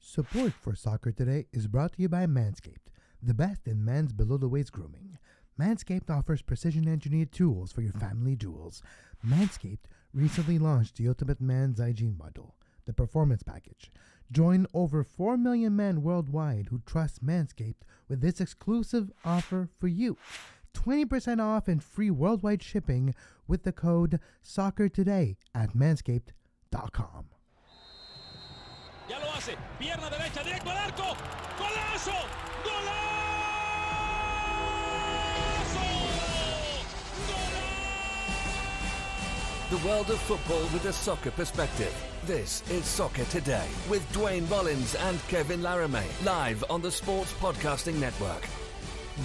Support for Soccer Today is brought to you by Manscaped, the best in men's below-the-waist grooming. Manscaped offers precision-engineered tools for your family jewels. Manscaped recently launched the Ultimate Man's Hygiene Bundle, the Performance Package. Join over 4 million men worldwide who trust Manscaped with this exclusive offer for you. 20% off and free worldwide shipping with the code SOCCERTODAY at manscaped.com. Ya lo hace, pierna derecha, directo al arco, golazo, golazo, golazo! The world of football with a soccer perspective. This is Soccer Today with Duane Rollins and Kevin Laramie, live on the Sports Podcasting Network.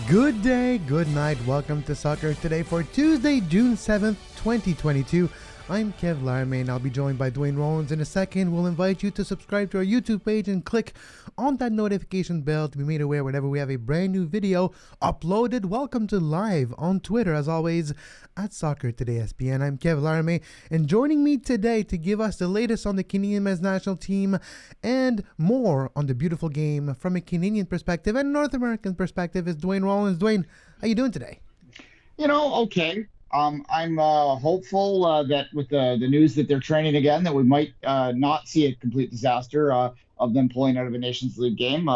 Good day, good night. Welcome to Soccer Today for Tuesday, June 7th, 2022. I'm Kev Laramie and I'll be joined by Duane Rollins in a second. We'll invite you to subscribe to our YouTube page and click on that notification bell to be made aware whenever we have a brand new video uploaded. Welcome to live on Twitter, as always, at Soccer Today SPN. I'm Kev Laramie, and joining me today to give us the latest on the Canadian men's national team and more on the beautiful game from a Canadian perspective and North American perspective is Duane Rollins. Duane, how you doing today? Okay. I'm hopeful that with the news that they're training again, that we might not see a complete disaster of them pulling out of a Nations League game.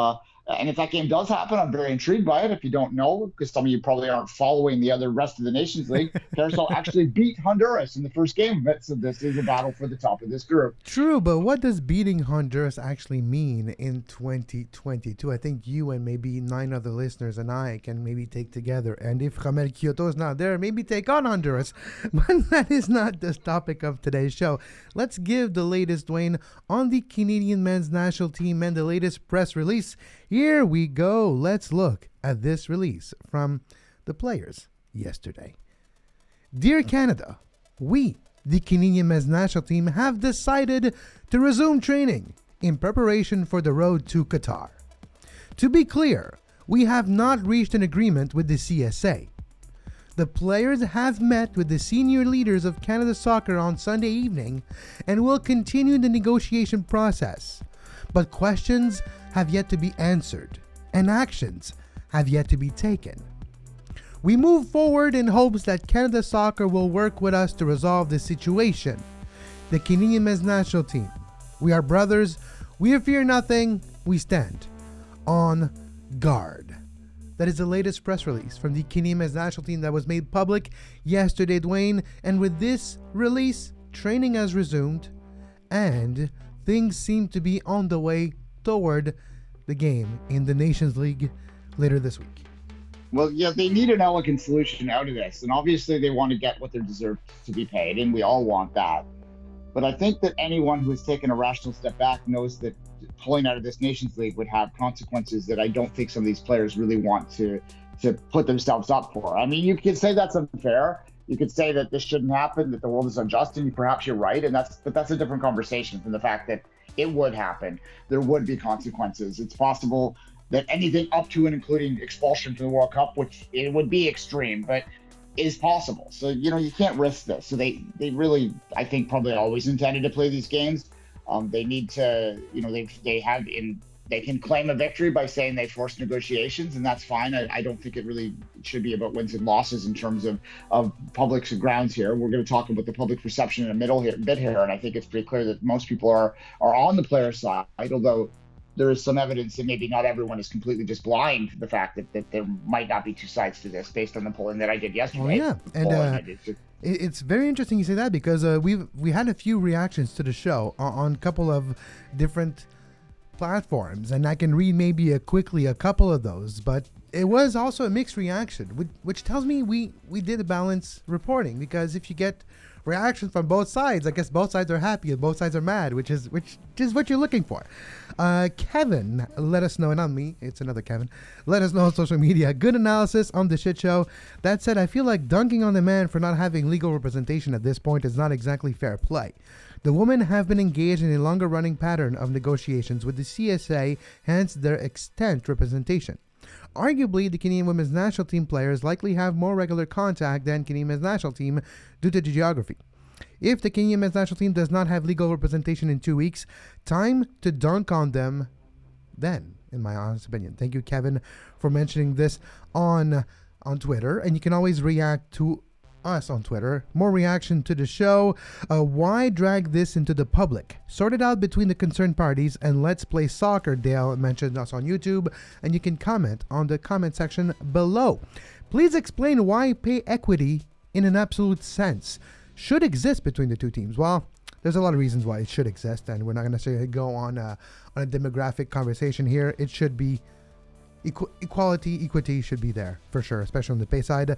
And if that game does happen, I'm very intrigued by it. If you don't know, because some of you probably aren't following the rest of the Nations League, RSL actually beat Honduras in the first game of it. So this is a battle for the top of this group. True, but what does beating Honduras actually mean in 2022? I think you and maybe 9 other listeners and I can maybe take together. And if Ramel Kyoto is not there, maybe take on Honduras. But that is not the topic of today's show. Let's give the latest, Duane, on the Canadian men's national team and the latest press release. Here we go. Let's look at this release from the players yesterday. Dear Canada, we, the Canadian men's national team, have decided to resume training in preparation for the road to Qatar. To be clear, we have not reached an agreement with the CSA. The players have met with the senior leaders of Canada Soccer on Sunday evening and will continue the negotiation process. But questions have yet to be answered, and actions have yet to be taken. We move forward in hopes that Canada Soccer will work with us to resolve this situation. The Canadian men's national team, we are brothers, we fear nothing, we stand on guard. That is the latest press release from the Canadian men's national team that was made public yesterday, Duane. And with this release, training has resumed, and things seem to be on the way toward the game in the Nations League later this week. Well, yeah, they need an elegant solution out of this. And obviously they want to get what they deserve to be paid, and we all want that. But I think that anyone who has taken a rational step back knows that pulling out of this Nations League would have consequences that I don't think some of these players really want to put themselves up for. I mean, you could say that's unfair. You could say that this shouldn't happen, that the world is unjust, and perhaps you're right. But that's a different conversation from the fact that it would happen. There would be consequences. It's possible that anything up to and including expulsion from the World Cup, which it would be extreme, but is possible. So, you can't risk this. So they really, I think, probably always intended to play these games. They need to, they can claim a victory by saying they forced negotiations, and that's fine. I don't think it really should be about wins and losses in terms of public grounds here. We're going to talk about the public perception in a bit here, and I think it's pretty clear that most people are on the player side, although there is some evidence that maybe not everyone is completely just blind to the fact that there might not be two sides to this based on the polling that I did yesterday. Oh, yeah, and it's very interesting you say that because we had a few reactions to the show on a couple of different platforms, and I can read maybe quickly a couple of those, but it was also a mixed reaction, which tells me we did a balanced reporting, because if you get reactions from both sides, I guess both sides are happy and both sides are mad, which is what you're looking for. Kevin, let us know, not me, it's another Kevin, let us know on social media. Good analysis on the shit show. That said, I feel like dunking on the man for not having legal representation at this point is not exactly fair play. The women have been engaged in a longer running pattern of negotiations with the CSA, hence their extent representation. Arguably, the Canadian women's national team players likely have more regular contact than Canadian men's national team due to geography. If the Canadian men's national team does not have legal representation in 2 weeks, time to dunk on them then, in my honest opinion. Thank you, Kevin, for mentioning this on Twitter. And you can always react to us on Twitter. More reaction to the show. Why drag this into the public? Sort it out between the concerned parties and let's play soccer. Dale mentioned us on YouTube, and you can comment on the comment section below. Please explain why pay equity in an absolute sense should exist between the two teams. Well, there's a lot of reasons why it should exist, and we're not going to necessarily go on a demographic conversation here. It should be equity should be there for sure, especially on the pay side.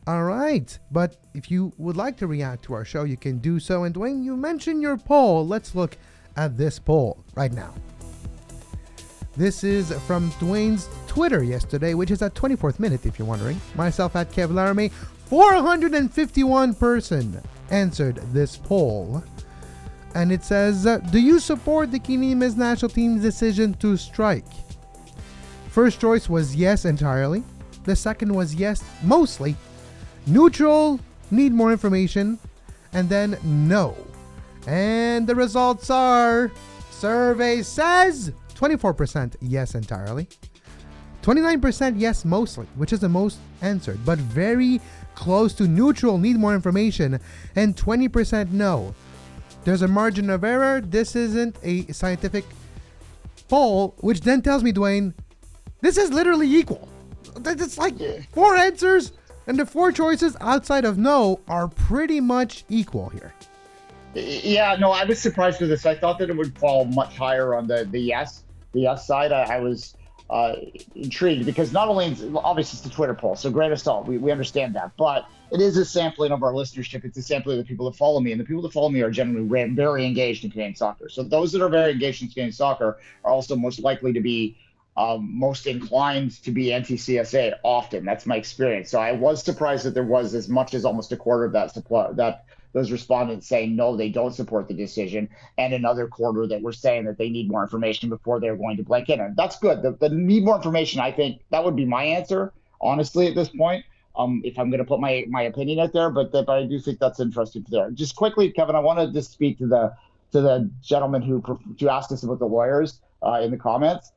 All right, but if you would like to react to our show, you can do so. And Duane, you mentioned your poll. Let's look at this poll right now. This is from Duane's Twitter yesterday, which is at 24th minute, if you're wondering. Myself at Kev Laramie. 451 person answered this poll. And it says, do you support the Canadian national team's decision to strike? First choice was yes entirely. The second was yes mostly. Neutral, need more information. And then no. And the results are, survey says 24% yes entirely. 29% yes mostly, which is the most answered, but very close to neutral, need more information, and 20% no. There's a margin of error. This isn't a scientific poll, which then tells me, Duane, this is literally equal. It's like 4 answers, and the 4 choices outside of no are pretty much equal here. Yeah, no, I was surprised with this. I thought that it would fall much higher on the yes side. I was intrigued because not only, obviously, it's the Twitter poll, so grain of salt, we understand that, but it is a sampling of our listenership. It's a sampling of the people that follow me, and the people that follow me are generally very engaged in Canadian soccer. So those that are very engaged in Canadian soccer are also most likely to be most inclined to be anti-CSA often. That's my experience. So I was surprised that there was as much as almost a quarter of that those respondents saying no, they don't support the decision, and another quarter that were saying that they need more information before they're going to blank in. And that's good. The need more information, I think that would be my answer, honestly, at this point, if I'm going to put my opinion out there. But I do think that's interesting there. Just quickly, Kevin, I want to just speak to the gentleman who asked us about the lawyers in the comments.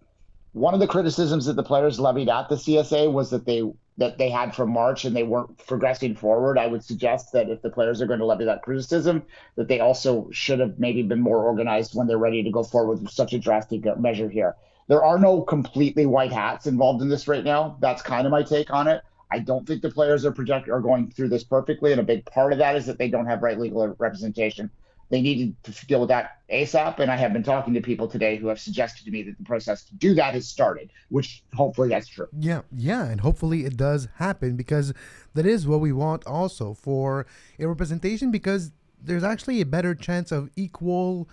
One of the criticisms that the players levied at the CSA was that they had from March and they weren't progressing forward. I would suggest that if the players are going to levy that criticism, that they also should have maybe been more organized when they're ready to go forward with such a drastic measure here. There are no completely white hats involved in this right now. That's kind of my take on it. I don't think the players are going through this perfectly, and a big part of that is that they don't have right legal representation. They needed to deal with that ASAP, and I have been talking to people today who have suggested to me that the process to do that has started, which hopefully that's true. Yeah, and hopefully it does happen, because that is what we want also for a representation, because there's actually a better chance of equal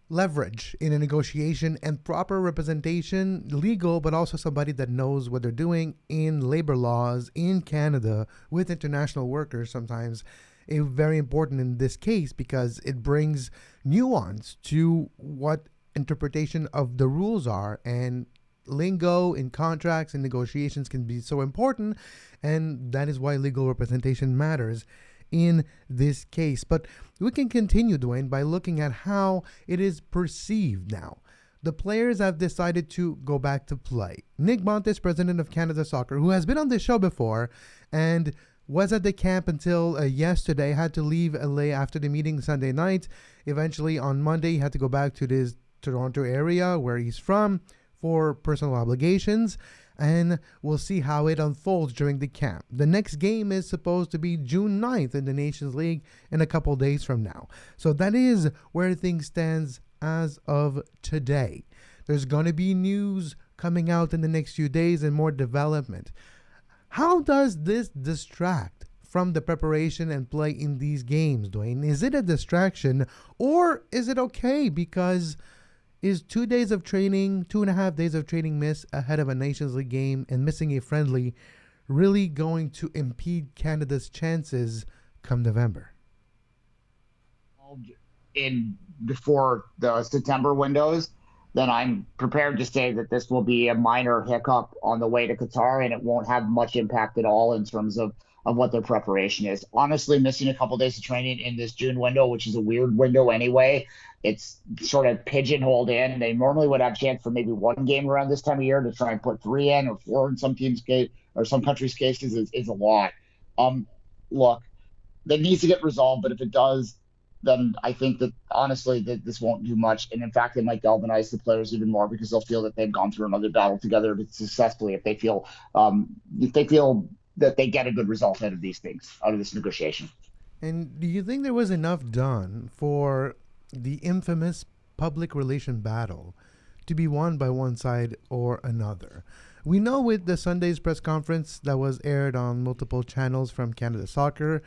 leverage in a negotiation and proper representation, legal, but also somebody that knows what they're doing in labor laws in Canada with international workers sometimes. Very important in this case because it brings nuance to what interpretation of the rules are, and lingo in contracts and negotiations can be so important, and that is why legal representation matters in this case. But we can continue, Duane, by looking at how it is perceived now. The players have decided to go back to play. Nick Montes, president of Canada Soccer, who has been on this show before and was at the camp until yesterday, had to leave LA after the meeting Sunday night. Eventually on Monday, he had to go back to this Toronto area where he's from for personal obligations, and we'll see how it unfolds during the camp. The next game is supposed to be June 9th in the Nations League in a couple days from now. So that is where things stands as of today. There's going to be news coming out in the next few days and more development. How does this distract from the preparation and play in these games, Duane? Is it a distraction, or is it okay? Because is 2 days of training, 2.5 days of training missed ahead of a Nations League game and missing a friendly really going to impede Canada's chances come November? Before the September windows, then I'm prepared to say that this will be a minor hiccup on the way to Qatar, and it won't have much impact at all in terms of of what their preparation is. Honestly, missing a couple days of training in this June window, which is a weird window anyway, it's sort of pigeonholed in. They normally would have a chance for maybe one game around this time of year. To try and put three in or four in some teams' case or some countries' cases is a lot. Look, that needs to get resolved, but if it does, then I think that honestly that this won't do much. And in fact, it might galvanize the players even more because they'll feel that they've gone through another battle together successfully if they feel that they get a good result out of these things, out of this negotiation. And do you think there was enough done for the infamous public relation battle to be won by one side or another? We know with the Sunday's press conference that was aired on multiple channels from Canada Soccer,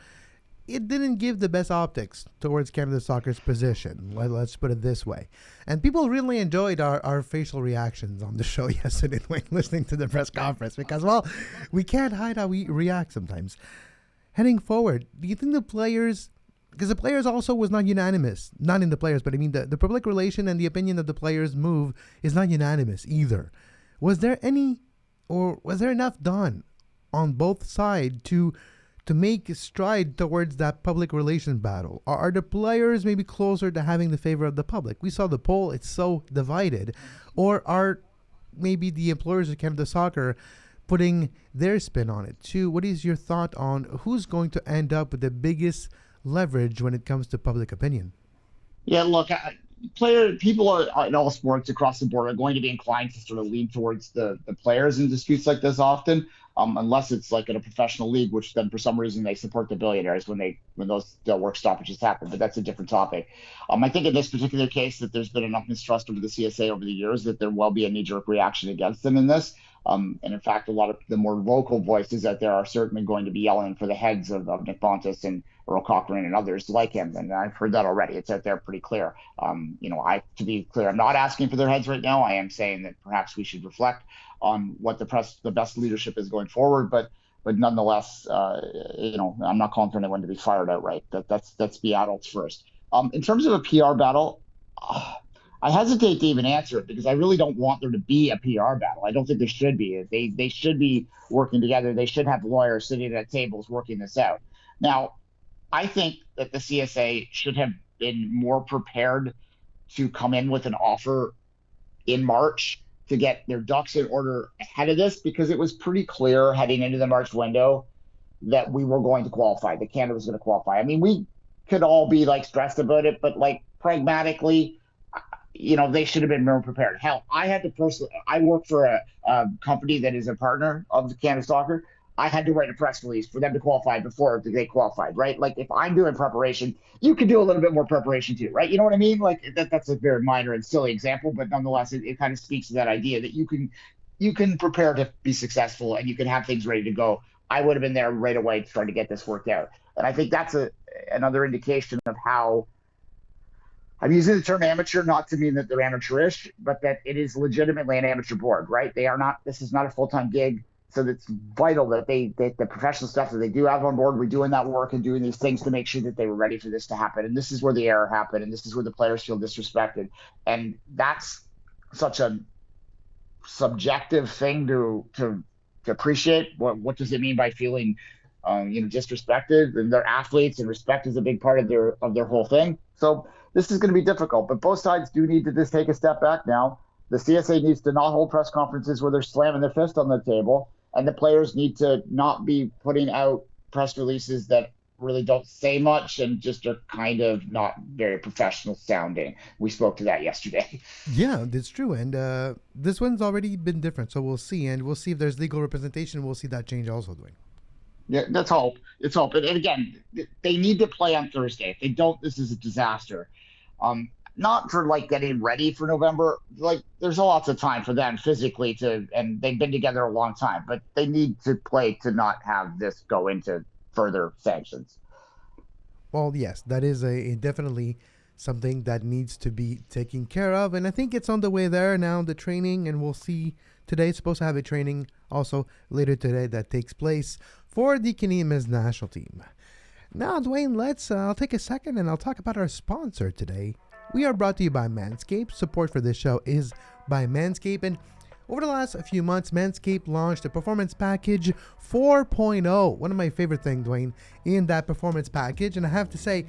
it didn't give the best optics towards Canada Soccer's position. Let's put it this way. And people really enjoyed our facial reactions on the show yesterday when listening to the press conference because, well, we can't hide how we react sometimes. Heading forward, do you think the players, because the players also was not unanimous, not in the players, but I mean the public relation and the opinion of the players' move is not unanimous either. Was there enough done on both sides to make stride towards that public relations battle? Are the players maybe closer to having the favor of the public? We saw the poll, it's so divided. Or are maybe the employers of Canada Soccer putting their spin on it too? What is your thought on who's going to end up with the biggest leverage when it comes to public opinion? Yeah, look, people in all sports across the board are going to be inclined to sort of lean towards the players in disputes like this often, unless it's like in a professional league, which then for some reason they support the billionaires when those work stoppages happen. But that's a different topic. I think in this particular case that there's been enough mistrust over the CSA over the years that there will be a knee-jerk reaction against them in this. And in fact, a lot of the more vocal voices out there are certainly going to be yelling for the heads of Nick Bontis and Earl Cochrane and others like him. And I've heard that already. It's out there pretty clear. To be clear, I'm not asking for their heads right now. I am saying that perhaps we should reflect on what the best leadership is going forward. But nonetheless, I'm not calling for anyone to be fired outright. Let's be adults first. In terms of a PR battle, I hesitate to even answer it because I really don't want there to be a PR battle. I don't think there should be. They should be working together. They should have lawyers sitting at tables working this out. Now, I think that the CSA should have been more prepared to come in with an offer in March to get their ducks in order ahead of this, because it was pretty clear heading into the March window that we were going to qualify, that Canada was going to qualify. I mean, we could all be like stressed about it, but like pragmatically, they should have been more prepared. Hell, I work for a company that is a partner of the Canada Soccer. I had to write a press release for them to qualify before they qualified, right? Like if I'm doing preparation, you can do a little bit more preparation too, right? You know what I mean? Like that's a very minor and silly example, but nonetheless, it kind of speaks to that idea that you can prepare to be successful and you can have things ready to go. I would have been there right away trying to get this worked out. And I think that's another indication of how I'm using the term amateur, not to mean that they're amateurish, but that it is legitimately an amateur board, right? This is not a full-time gig. So it's vital that the professional stuff that they do have on board, we're doing that work and doing these things to make sure that they were ready for this to happen. And this is where the error happened. And this is where the players feel disrespected. And that's such a subjective thing to appreciate. What does it mean by feeling, disrespected? And they're athletes, and respect is a big part of their whole thing. So this is going to be difficult, but both sides do need to just take a step back now. The CSA needs to not hold press conferences where they're slamming their fist on the table, and the players need to not be putting out press releases that really don't say much and just are kind of not very professional sounding. We spoke to that yesterday. Yeah, that's true. And this one's already been different, so we'll see. And we'll see if there's legal representation. We'll see that change also, Duane. Yeah, let's hope. It's hope. And again, they need to play on Thursday. If they don't, this is a disaster. Not for like getting ready for November. Like there's lots of time for them physically and they've been together a long time, but they need to play to not have this go into further sanctions. Well, yes, that is definitely something that needs to be taken care of. And I think it's on the way there now, the training, and we'll see today. It's supposed to have a training also later today that takes place for the Canadian men's national team. Now, Duane, I'll take a second and I'll talk about our sponsor today. We are brought to you by Manscaped. Support for this show is by Manscaped. And Over the last few months, Manscaped launched a Performance Package 4.0. One of my favorite things, Duane, in that Performance Package. And I have to say,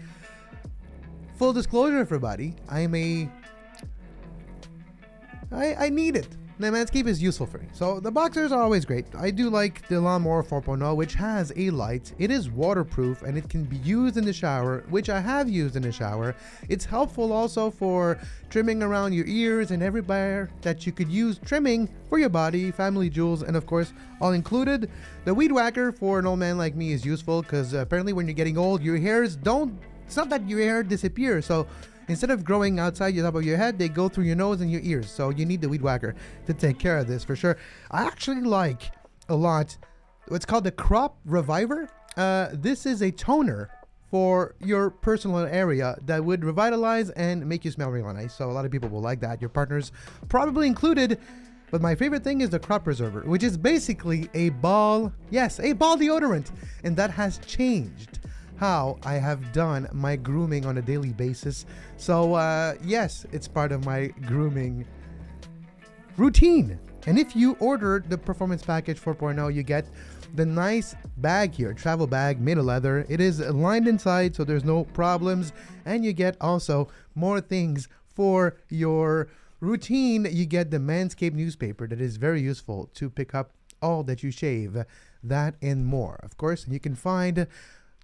full disclosure, everybody, I need it. Now, Manscaped is useful for me. So the boxers are always great. I do like the Lawnmower 4.0, which has a light. It is waterproof and it can be used in the shower, which I have used in the shower. It's helpful also for trimming around your ears and everywhere that you could use trimming for your body, family jewels, and of course, all included. The Weed Whacker for an old man like me is useful because apparently when you're getting old, your hairs don't, it's not that your hair disappears. So instead of growing outside the top of your head, they go through your nose and your ears. So you need the Weed Whacker to take care of this for sure. I actually like a lot what's called the Crop Reviver. This is a toner for your personal area that would revitalize and make you smell really nice. So a lot of people will like that. Your partners probably included. But my favorite thing is the Crop Preserver, which is basically a ball deodorant. And that has changed how I have done my grooming on a daily basis. So yes, it's part of my grooming routine. And if you order the Performance Package 4.0, you get the nice bag here, travel bag made of leather. It is lined inside, so there's no problems. And you get also more things for your routine. You get the Manscaped newspaper that is very useful to pick up all that you shave, that and more. Of course, you can find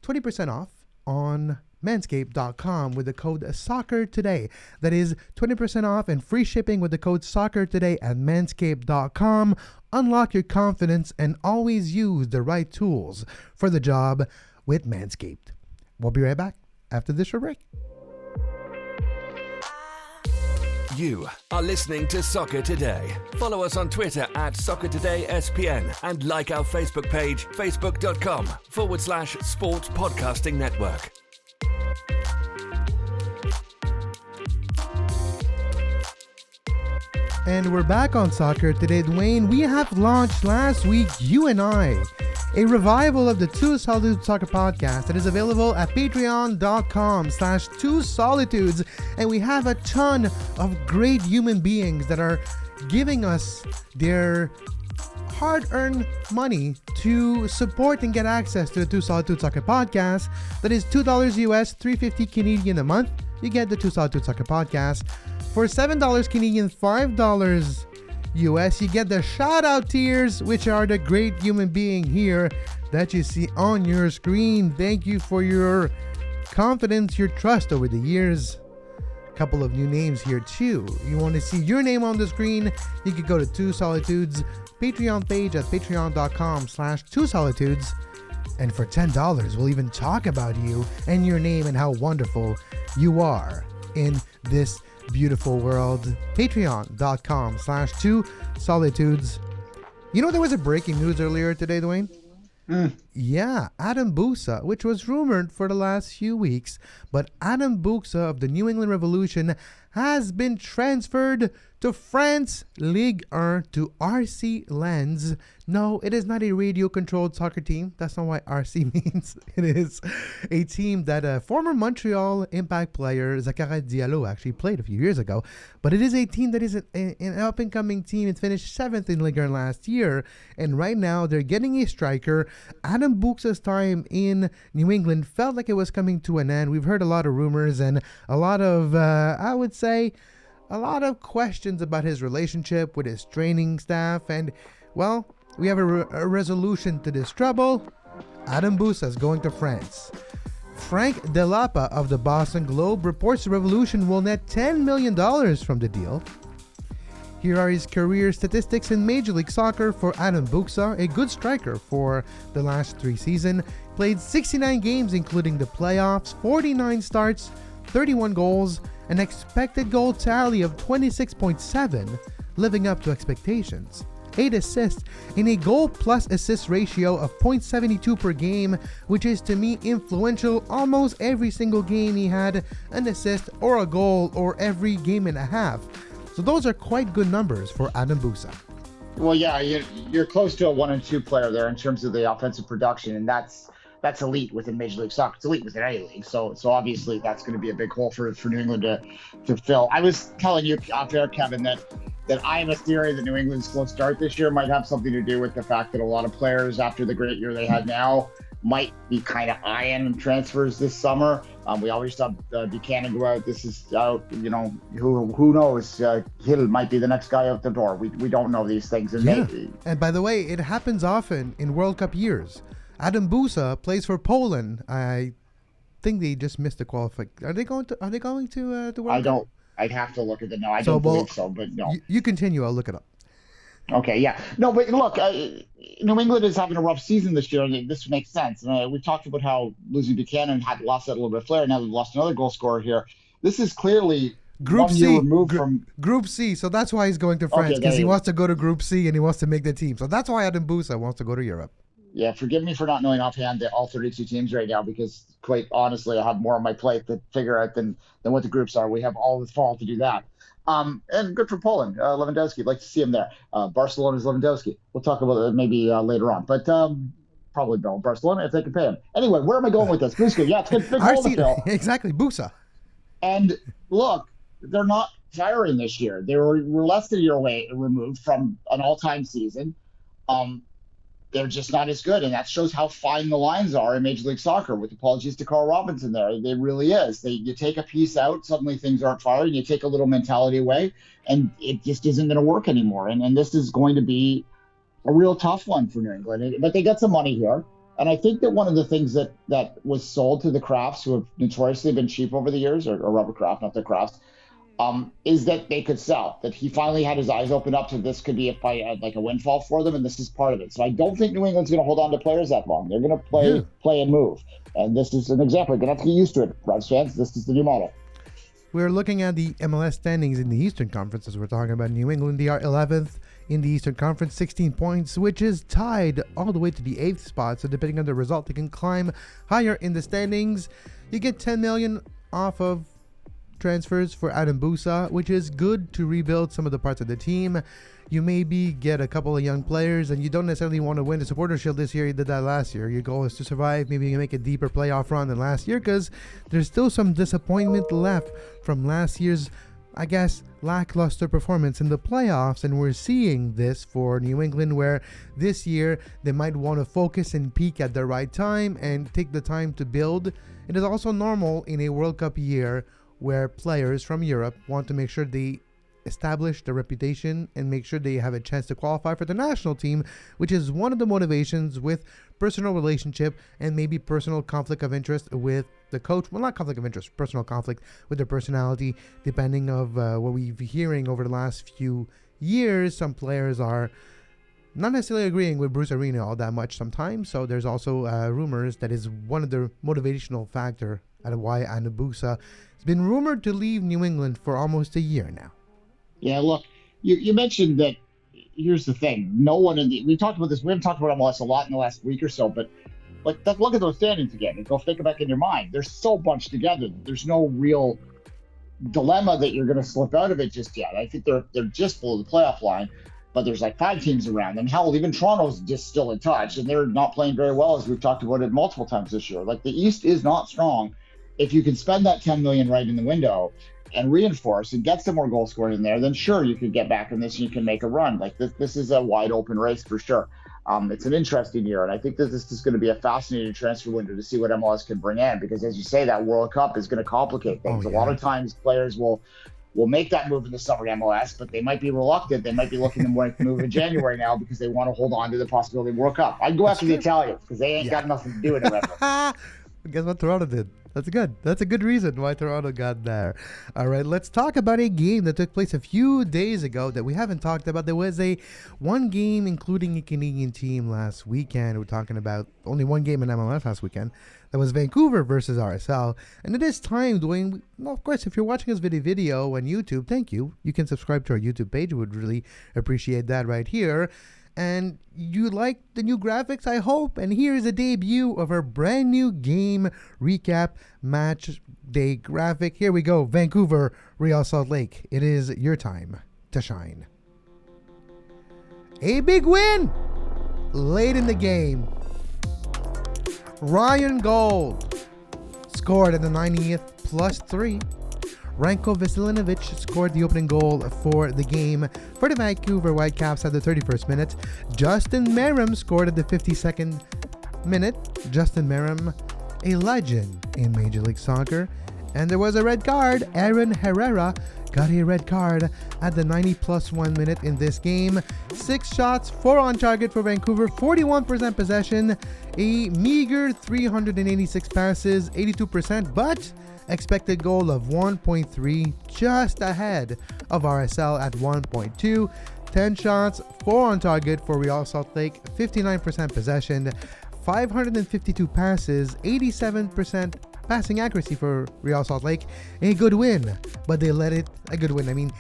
20% off on manscaped.com with the code SOCCERTODAY. That is 20% off and free shipping with the code SOCCERTODAY at manscaped.com. Unlock your confidence and always use the right tools for the job with Manscaped. We'll be right back after this short break. You are listening to Soccer Today. Follow us on Twitter at SoccerTodaySPN and like our Facebook page, facebook.com/Sports Podcasting Network. And we're back on Soccer Today, Duane. We have launched last week, you and I, a revival of the Two Solitudes Soccer podcast that is available at patreon.com/2solitudes. And we have a ton of great human beings that are giving us their hard-earned money to support and get access to the Two Solitudes Soccer podcast. That is $2 US, $3.50 Canadian a month. You get the Two Solitudes Soccer podcast. For $7 Canadian, $5 US, you get the shout-out tiers, which are the great human being here that you see on your screen. Thank you for your confidence, your trust over the years. A couple of new names here too. You want to see your name on the screen, you can go to Two Solitudes Patreon page at patreon.com/2solitudes. And for $10, we'll even talk about you and your name and how wonderful you are in this beautiful world. Patreon.com/2solitudes. You know, there was a breaking news earlier today, Duane. Yeah, Adam Buksa, which was rumored for the last few weeks, but Adam Buksa of the New England Revolution has been transferred to France Ligue 1 to RC Lens. No, it is not a radio-controlled soccer team. That's not what RC means. It is a team that former Montreal Impact player Zachary Diallo actually played a few years ago. But it is a team that is an up-and-coming team. It finished 7th in Ligue 1 last year. And right now, they're getting a striker. Adam Buksa's time in New England felt like it was coming to an end. We've heard a lot of rumors and a lot of, I would say, a lot of questions about his relationship with his training staff. And, well, we have a resolution to this trouble. Adam Buksa is going to France. Frank Delapa of the Boston Globe reports the Revolution will net $10 million from the deal. Here are his career statistics in Major League Soccer for Adam Buksa, a good striker for the last 3 seasons. Played 69 games including the playoffs, 49 starts, 31 goals, an expected goal tally of 26.7, living up to expectations. 8 assists, and a goal plus assist ratio of 0.72 per game, which is to me influential. Almost every single game he had an assist or a goal, or every game and a half. So those are quite good numbers for Adam Buksa. Well, yeah, you're close to a 1 and 2 player there in terms of the offensive production, and that's elite within Major League Soccer. It's elite within any league. So obviously that's going to be a big hole for New England to fill. I was telling you off air, Kevin, that that I have a theory that New England's slow start this year might have something to do with the fact that a lot of players, after the great year they had now, might be kind of eyeing transfers this summer. We always saw Buchanan go out. This is out. Who knows? Hill might be the next guy out the door. We don't know these things. And maybe. And by the way, it happens often in World Cup years. Adam Buksa plays for Poland. I think they just missed the qualification. Are they going to the World Cup? I'd have to look at it now. I don't believe so, but no. You continue. I'll look it up. Okay, yeah. No, but look, New England is having a rough season this year, and this makes sense. We talked about how losing Buchanan had lost that a little bit of flair. Now they've lost another goal scorer here. This is clearly Group one C. year removed from Group C. So that's why he's going to France, because he wants to go to Group C and he wants to make the team. So that's why Adam Buksa wants to go to Europe. Yeah, forgive me for not knowing offhand all 32 teams right now, because quite honestly, I have more on my plate to figure out than what the groups are. We have all this fall to do that. And good for Poland. Lewandowski, I'd like to see him there. Barcelona's Lewandowski. We'll talk about it maybe later on. But probably no Barcelona if they can pay him. Anyway, where am I going with this? Buksa, yeah, it's good. Big hole to fill. Exactly, Buksa. And look, they're not firing this year. They were less than a year removed from an all-time season. They're just not as good, and that shows how fine the lines are in Major League Soccer. With apologies to Carl Robinson there, it really is. You take a piece out, suddenly things aren't firing. You take a little mentality away, and it just isn't going to work anymore. And this is going to be a real tough one for New England. But they got some money here, and I think that one of the things that was sold to the Crafts, who have notoriously been cheap over the years, or Robert Kraft, not the Crafts, is that they could sell, that he finally had his eyes open up to this could be like a windfall for them, and this is part of it. So I don't think New England's going to hold on to players that long. They're going to play and move. And this is an example. You're going to have to get used to it, Reds fans. This is the new model. We're looking at the MLS standings in the Eastern Conference as we're talking about New England. They are 11th in the Eastern Conference, 16 points, which is tied all the way to the 8th spot. So depending on the result, they can climb higher in the standings. You get $10 million off of transfers for Adam Buksa, which is good to rebuild some of the parts of the team. You maybe get a couple of young players, and you don't necessarily want to win the Supporter Shield this year. You did that last year. Your goal is to survive. Maybe you make a deeper playoff run than last year, because there's still some disappointment left from last year's, I guess, lackluster performance in the playoffs. And we're seeing this for New England, where this year they might want to focus and peak at the right time and take the time to build. It is also normal in a World Cup year where players from Europe want to make sure they establish their reputation and make sure they have a chance to qualify for the national team, which is one of the motivations, with personal relationship and maybe personal conflict of interest with the coach. Well, not conflict of interest, personal conflict with their personality, depending of what we've been hearing over the last few years. Some players are not necessarily agreeing with Bruce Arena all that much sometimes, so there's also rumors that is one of the motivational factor at why Adam Buksa has been rumored to leave New England for almost a year now. Yeah, look, you mentioned that. Here's the thing: no one we talked about this. We haven't talked about MLS a lot in the last week or so, but look at those standings again and go think back in your mind. They're so bunched together. There's no real dilemma that you're going to slip out of it just yet. I think they're just below the playoff line, but there's like 5 teams around them. Hell, even Toronto's just still in touch, and they're not playing very well, as we've talked about it multiple times this year. Like, the East is not strong. If you can spend that $10 million right in the window and reinforce and get some more goal scoring in there, then sure, you could get back in this and you can make a run. Like, this is a wide open race for sure. It's an interesting year, and I think that this is going to be a fascinating transfer window to see what MLS can bring in, because as you say, that World Cup is going to complicate things. A lot of times players will make that move in the summer to MLS, but they might be reluctant. They might be looking to move in January now because they want to hold on to the possibility of World Cup. I'd go after the Italians because they ain't got nothing to do in November. Guess what Toronto did? That's good. That's a good reason why Toronto got there. All right, let's talk about a game that took place a few days ago that we haven't talked about. There was one game, including a Canadian team last weekend. We're talking about only one game in MLS last weekend. That was Vancouver versus RSL. And it is time, Duane. Well, of course, if you're watching this video on YouTube, thank you. You can subscribe to our YouTube page. We would really appreciate that right here. And you like the new graphics, I hope. And here is a debut of our brand new game recap match day graphic. Here we go. Vancouver, Real Salt Lake. It is your time to shine. A big win late in the game. Ryan Gold scored at the 90th +3. Ranko Veselinovic scored the opening goal for the game for the Vancouver Whitecaps at the 31st minute. Justin Merrim scored at the 52nd minute. Justin Merrim, a legend in Major League Soccer. And there was a red card. Aaron Herrera got a red card at the 90+1 minute in this game. 6 shots, 4 on target for Vancouver, 41% possession, a meager 386 passes, 82%, but expected goal of 1.3, just ahead of RSL at 1.2. 10 shots, 4 on target for Real Salt Lake, 59% possession, 552 passes, 87% passing accuracy for Real Salt Lake. A good win, but they let it, a good win, I mean,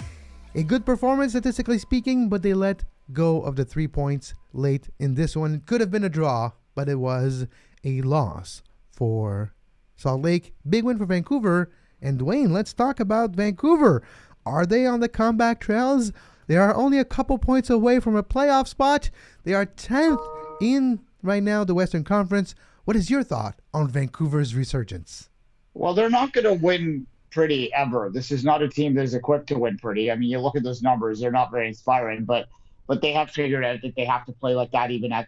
a good performance statistically speaking, but they let go of the 3 points late in this one. It could have been a draw, but it was a loss for Salt Lake. Big win for Vancouver. And Duane, let's talk about Vancouver. Are they on the comeback trails? They are only a couple points away from a playoff spot. They are 10th in right now the Western Conference. What is your thought on Vancouver's resurgence? Well, they're not going to win pretty ever. This is not a team that is equipped to win pretty. I mean, you look at those numbers; they're not very inspiring. But they have figured out that they have to play like that even at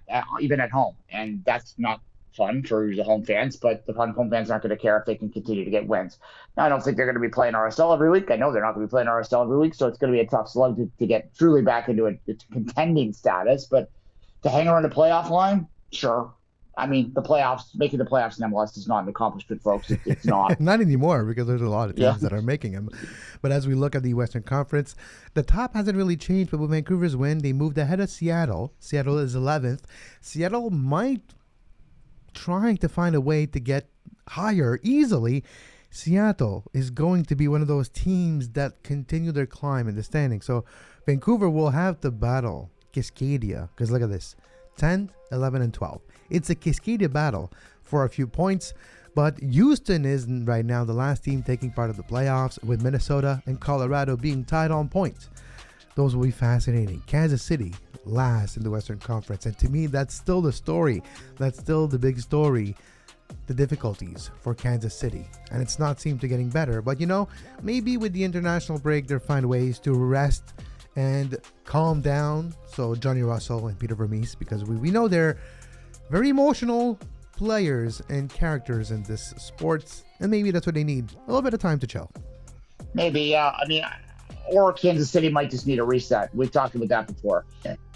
home, and that's not fun for the home fans. But the home fans aren't going to care if they can continue to get wins. Now, I don't think they're going to be playing RSL every week. I know they're not going to be playing RSL every week, so it's going to be a tough slug to get truly back into a contending status. But to hang around the playoff line, sure. I mean, making the playoffs in MLS is not an accomplishment, folks. It's not. Not anymore, because there's a lot of teams that are making them. But as we look at the Western Conference, the top hasn't really changed. But with Vancouver's win, they moved ahead of Seattle. Seattle is 11th. Seattle might trying to find a way to get higher easily. Seattle is going to be one of those teams that continue their climb in the standing. So Vancouver will have to battle Cascadia, because look at this. 10, 11, and 12. It's a Cascadia battle for a few points, but Houston is right now the last team taking part of the playoffs, with Minnesota and Colorado being tied on points. Those will be fascinating. Kansas City last in the Western Conference, and to me, that's still the story. That's still the big story. The difficulties for Kansas City, and it's not seemed to getting better. But maybe with the international break, they'll find ways to rest and calm down. So Johnny Russell and Peter Vermees, because we know they're very emotional players and characters in this sports, and maybe that's what they need, a little bit of time to chill. Maybe, yeah. I mean, or Kansas City might just need a reset. We've talked about that before.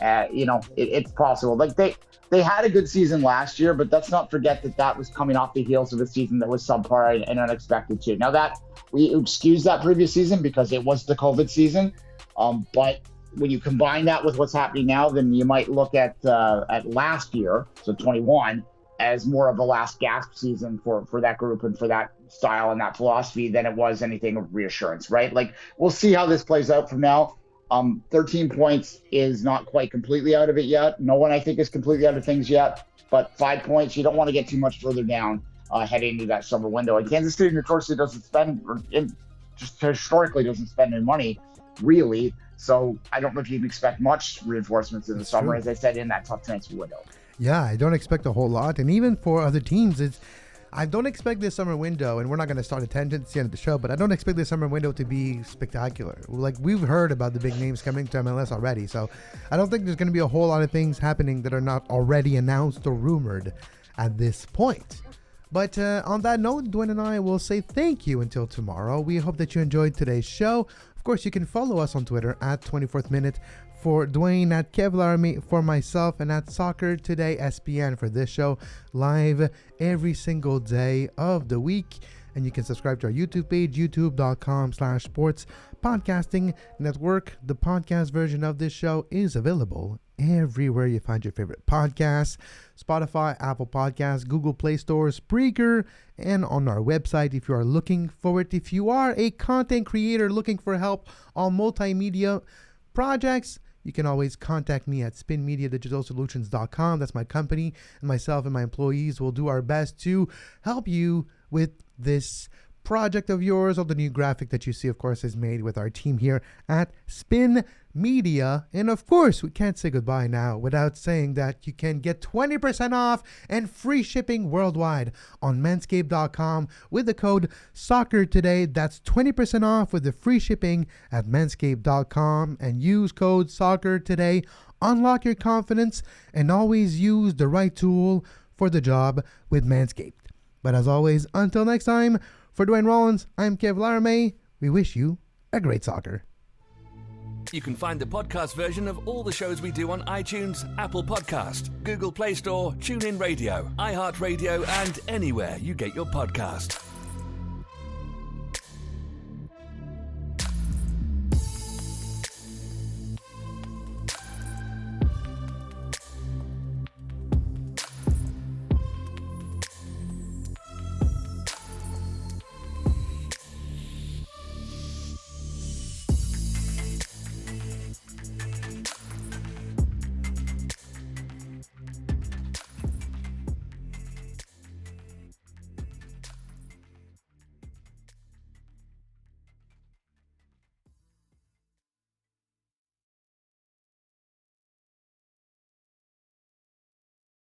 It's possible. Like they had a good season last year, but let's not forget that was coming off the heels of a season that was subpar and unexpected too. Now that we excuse that previous season because it was the COVID season, but when you combine that with what's happening now, then you might look at last year, so 21, as more of a last gasp season for that group and for that style and that philosophy than it was anything of reassurance, right? Like, we'll see how this plays out from now. 13 points is not quite completely out of it yet. No one, I think, is completely out of things yet. But 5 points, you don't want to get too much further down heading into that summer window. And Kansas City notoriously doesn't spend, or just historically doesn't spend any money, really. So I don't know if you can expect much reinforcements in the summer, as I said, in that tough transfer window. Yeah, I don't expect a whole lot. And even for other teams, I don't expect this summer window, and we're not going to start a tangent at the end of the show, but I don't expect this summer window to be spectacular. Like, we've heard about the big names coming to MLS already, so I don't think there's going to be a whole lot of things happening that are not already announced or rumored at this point. But on that note, Duane and I will say thank you until tomorrow. We hope that you enjoyed today's show. Of course, you can follow us on Twitter at 24th Minute, for Duane at Kev Laramie, for myself, and at Soccer Today SPN for this show, live every single day of the week. And you can subscribe to our YouTube page, youtube.com/sports podcasting network. The podcast version of this show is available everywhere you find your favorite podcasts: Spotify, Apple Podcasts, Google Play Store, Spreaker, and on our website if you are looking for it. If you are a content creator looking for help on multimedia projects, you can always contact me at spinmediadigitalsolutions.com. That's my company, and myself and my employees will do our best to help you with this project of yours, or the new graphic that you see, of course, is made with our team here at Spin Media. And of course, we can't say goodbye now without saying that you can get 20% off and free shipping worldwide on manscaped.com with the code SOCCERTODAY. That's 20% off with the free shipping at manscaped.com, and use code SOCCERTODAY. Unlock your confidence and always use the right tool for the job with Manscaped. But as always, until next time, for Duane Rollins, I'm Kev Laramie. We wish you a great soccer. You can find the podcast version of all the shows we do on iTunes, Apple Podcast, Google Play Store, TuneIn Radio, iHeartRadio, and anywhere you get your podcast.